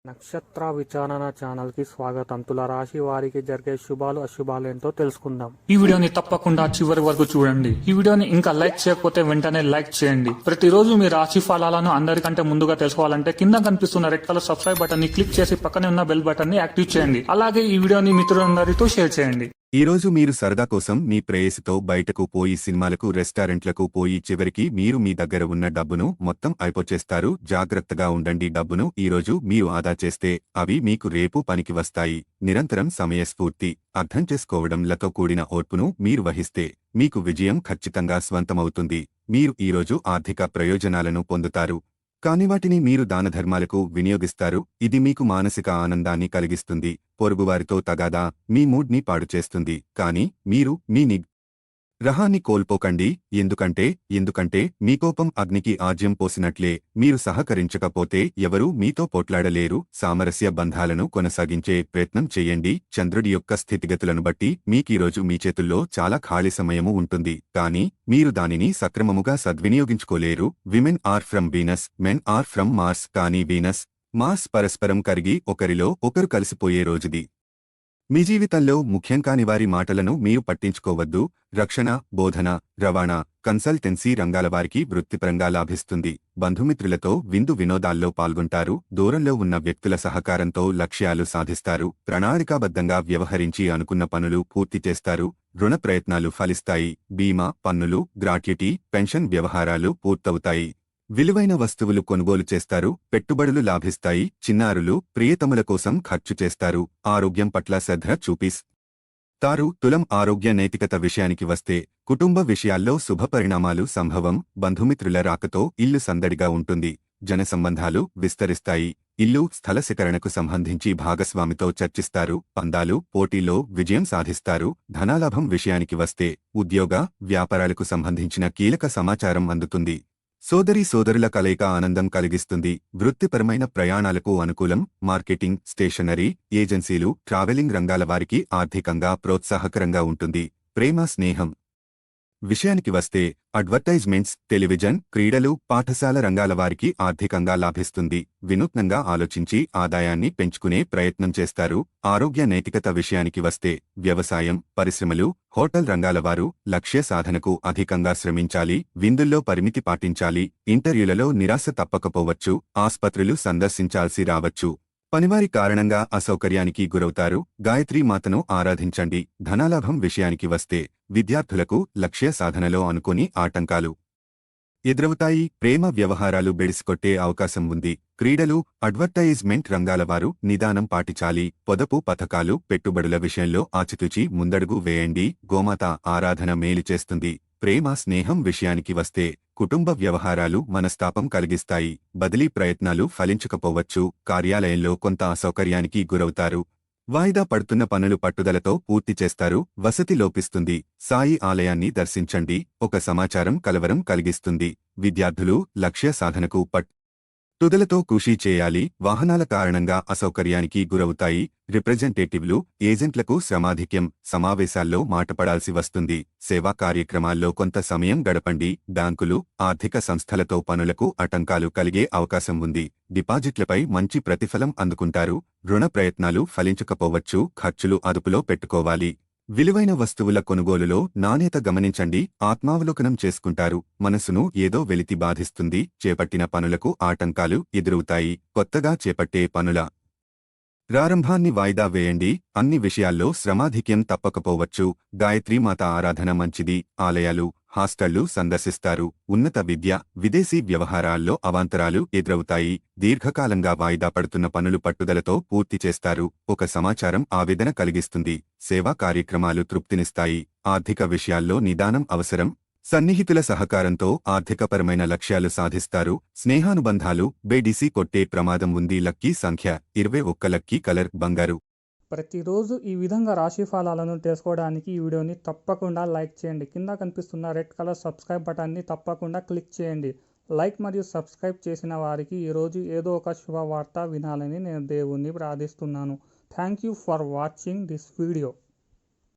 నక్షత్ర విచారణ ఛానల్ కి స్వాగతం. తులారాశి వారికి జరిగే శుభాలు అశుభాలు ఏంటో తెలుసుకుందాం. ఈ వీడియోని తప్పకుండా చివరి వరకు చూడండి. ఈ వీడియోని ఇంకా లైక్ చేయకపోతే వెంటనే లైక్ చేయండి. ప్రతిరోజు మీ రాశి ఫలాలను అందరికంటే ముందుగా తెలుసుకోవాలంటే కింద కనిపిస్తున్న రెడ్ కలర్ సబ్స్క్రైబ్ బటన్ ని క్లిక్ చేసి పక్కనే ఉన్న బెల్ బటన్ ని యాక్టివ్ చేయండి. అలాగే ఈ వీడియోని మిత్రులందరితో షేర్ చేయండి. ఈరోజు మీరు సరదా కోసం మీ ప్రేయసితో బయటకు పోయి సినిమాలకు రెస్టారెంట్లకు పోయి చివరికి మీరు మీ దగ్గర ఉన్న డబ్బును మొత్తం అయిపోచేస్తారు. జాగ్రత్తగా ఉండండి. డబ్బును ఈరోజు మీరు ఆదా చేస్తే అవి మీకు రేపు పనికి వస్తాయి. నిరంతరం సమయస్ఫూర్తి అర్థం చేసుకోవడంలతో కూడిన ఓర్పును మీరు వహిస్తే మీకు విజయం ఖచ్చితంగా స్వంతమవుతుంది. మీరు ఈరోజు ఆర్థిక ప్రయోజనాలను పొందుతారు. కాని వాటిని మీరు దానధర్మాలకు వినియోగిస్తారు. ఇది మీకు మానసిక ఆనందాన్ని కలిగిస్తుంది. పొరుగువారితో తగాదా మీ మూడ్ని పాడుచేస్తుంది. కాని మీరు మీ నిగ్రహాన్ని కోల్పోకండి. ఎందుకంటే మీ కోపం అగ్నికి ఆజ్యం పోసినట్లే. మీరు సహకరించకపోతే ఎవరూ మీతో పోట్లాడలేరు. సామరస్య బంధాలను కొనసాగించే ప్రయత్నం చెయ్యండి. చంద్రుడి యొక్క స్థితిగతులను బట్టి మీకీరోజు మీ చేతుల్లో చాలా ఖాళీ సమయము ఉంటుంది. కానీ మీరు దానిని సక్రమముగా సద్వినియోగించుకోలేరు. Women are from Venus, men are from Mars. కానీ వీనస్, మార్స్ పరస్పరం కరిగి ఒకరిలో ఒకరు కలిసిపోయే రోజుది. మీ జీవితంలో ముఖ్యం కాని వారి మాటలను మీరు పట్టించుకోవద్దు. రక్షణ, బోధన, రవాణా, కన్సల్టెన్సీ రంగాల వారికి వృత్తిపరంగా లాభిస్తుంది. బంధుమిత్రులతో విందు వినోదాల్లో పాల్గొంటారు. దూరంలో ఉన్న వ్యక్తుల సహకారంతో లక్ష్యాలు సాధిస్తారు. ప్రణాళికాబద్ధంగా వ్యవహరించి అనుకున్న పనులు పూర్తి చేస్తారు. రుణ ప్రయత్నాలు ఫలిస్తాయి. బీమా, పన్నులు, గ్రాట్యుటీ, పెన్షన్ వ్యవహారాలు పూర్తవుతాయి. విలువైన వస్తువులు కొనుగోలు చేస్తారు. పెట్టుబడులు లాభిస్తాయి. చిన్నారులు ప్రియతముల కోసం ఖర్చు చేస్తారు. ఆరోగ్యం పట్ల శ్రద్ధ చూపిస్తారు. తులం ఆరోగ్య నైతికత విషయానికి వస్తే కుటుంబ విషయాల్లో శుభపరిణామాలు సంభవం. బంధుమిత్రుల రాకతో ఇల్లు సందడిగా ఉంటుంది. జనసంబంధాలు విస్తరిస్తాయి. ఇల్లు స్థల సేకరణకు సంబంధించి భాగస్వామితో చర్చిస్తారు. పందాలు, పోటీలో విజయం సాధిస్తారు. ధనాలాభం విషయానికి వస్తే ఉద్యోగ, వ్యాపారాలకు సంబంధించిన కీలక సమాచారం అందుతుంది. సోదరీసోదరుల కలయిక ఆనందం కలిగిస్తుంది. వృత్తిపరమైన ప్రయాణాలకు అనుకూలం. మార్కెటింగ్, స్టేషనరీ, ఏజెన్సీలు, ట్రావెలింగ్ రంగాల వారికి ఆర్థికంగా ప్రోత్సాహకరంగా ఉంటుంది. ప్రేమ, స్నేహం విషయానికి వస్తే అడ్వర్టైజ్మెంట్స్, టెలివిజన్, క్రీడలు, పాఠశాల రంగాల వారికి ఆర్థికంగా లాభిస్తుంది. వినూత్నంగా ఆలోచించి ఆదాయాన్ని పెంచుకునే ప్రయత్నం చేస్తారు. ఆరోగ్య నైతికత విషయానికి వస్తే వ్యవసాయం, పరిశ్రమలు, హోటల్ రంగాల వారు లక్ష్య సాధనకు అధికంగా శ్రమించాలి. విందుల్లో పరిమితి పాటించాలి. ఇంటర్వ్యూలలో నిరాశ తప్పకపోవచ్చు. ఆస్పత్రులు సందర్శించాల్సి రావచ్చు. పనివారి కారణంగా అసౌకర్యానికి గురవుతారు. గాయత్రీ మాతను ఆరాధించండి. ధనాలాభం విషయానికి వస్తే విద్యార్థులకు లక్ష్య సాధనలో అనుకోని ఆటంకాలు ఎదురవుతాయి. ప్రేమ వ్యవహారాలు బెడిసికొట్టే అవకాశం ఉంది. క్రీడలు, అడ్వర్టైజ్మెంట్ రంగాల వారు నిదానం పాటించాలి. పొదుపు పథకాలు, పెట్టుబడుల విషయంలో ఆచితూచి ముందడుగు వేయండి. గోమాత ఆరాధన మేలు చేస్తుంది. ప్రేమ, స్నేహం విషయానికి వస్తే కుటుంబ వ్యవహారాలు మనస్తాపం కలిగిస్తాయి. బదిలీ ప్రయత్నాలు ఫలించకపోవచ్చు. కార్యాలయంలో కొంత అసౌకర్యానికి గురవుతారు. వాయిదా పడుతున్న పనులు పట్టుదలతో పూర్తి చేస్తారు. వసతి లోపిస్తుంది. సాయి ఆలయాన్ని దర్శించండి. ఒక సమాచారం కలవరం కలిగిస్తుంది. విద్యార్థులు లక్ష్య సాధనకు పట్టుదలతో కృషి చేయాలి. వాహనాల కారణంగా అసౌకర్యానికి గురవుతాయి. రిప్రజెంటేటివ్లు, ఏజెంట్లకు శ్రమాధిక్యం. సమావేశాల్లో మాటపడాల్సి వస్తుంది. సేవా కార్యక్రమాల్లో కొంత సమయం గడపండి. బ్యాంకులు, ఆర్థిక సంస్థలతో పనులకు ఆటంకాలు కలిగే అవకాశం ఉంది. డిపాజిట్లపై మంచి ప్రతిఫలం అందుకుంటారు. రుణ ప్రయత్నాలు ఫలించకపోవచ్చు. ఖర్చులు అదుపులో పెట్టుకోవాలి. విలువైన వస్తువుల కొనుగోలులో నాణ్యత గమనించండి. ఆత్మావలోకనం చేసుకుంటారు. మనసును ఏదో వెలితి బాధిస్తుంది. చేపట్టిన పనులకు ఆటంకాలు ఎదురవుతాయి. కొత్తగా చేపట్టే పనుల ప్రారంభాన్ని వాయిదా వేయండి. అన్ని విషయాల్లో శ్రమాధిక్యం తప్పకపోవచ్చు. గాయత్రీమాత ఆరాధన మంచిది. ఆలయాలు, హాస్టళ్లు సందర్శిస్తారు. ఉన్నత విద్య, విదేశీ వ్యవహారాల్లో అవాంతరాలు ఎదురవుతాయి. దీర్ఘకాలంగా వాయిదా పడుతున్న పనులు పట్టుదలతో పూర్తి చేస్తారు. ఒక సమాచారం ఆవేదన కలిగిస్తుంది. సేవా కార్యక్రమాలు తృప్తినిస్తాయి. ఆర్థిక విషయాల్లో నిదానం అవసరం. సన్నిహితుల సహకారంతో ఆర్థికపరమైన లక్ష్యాలు సాధిస్తారు. స్నేహానుబంధాలు బేడిసి కొట్టే ప్రమాదం ఉంది. లక్కీ సంఖ్య 21. లక్కీ కలర్ బంగారు. ప్రతిరోజు ఈ విధంగా రాశి ఫలాలను తెలుసుకోవడానికి ఈ వీడియోని తప్పకుండా లైక్ చేయండి. కింద కనిపిస్తున్న రెడ్ కలర్ సబ్స్క్రైబ్ బటన్ని తప్పకుండా క్లిక్ చేయండి. లైక్ మరియు సబ్స్క్రైబ్ చేసిన వారికి ఈరోజు ఏదో ఒక శుభవార్త వినాలని నేను దేవుణ్ణి ప్రార్థిస్తున్నాను. Thank you for watching this video.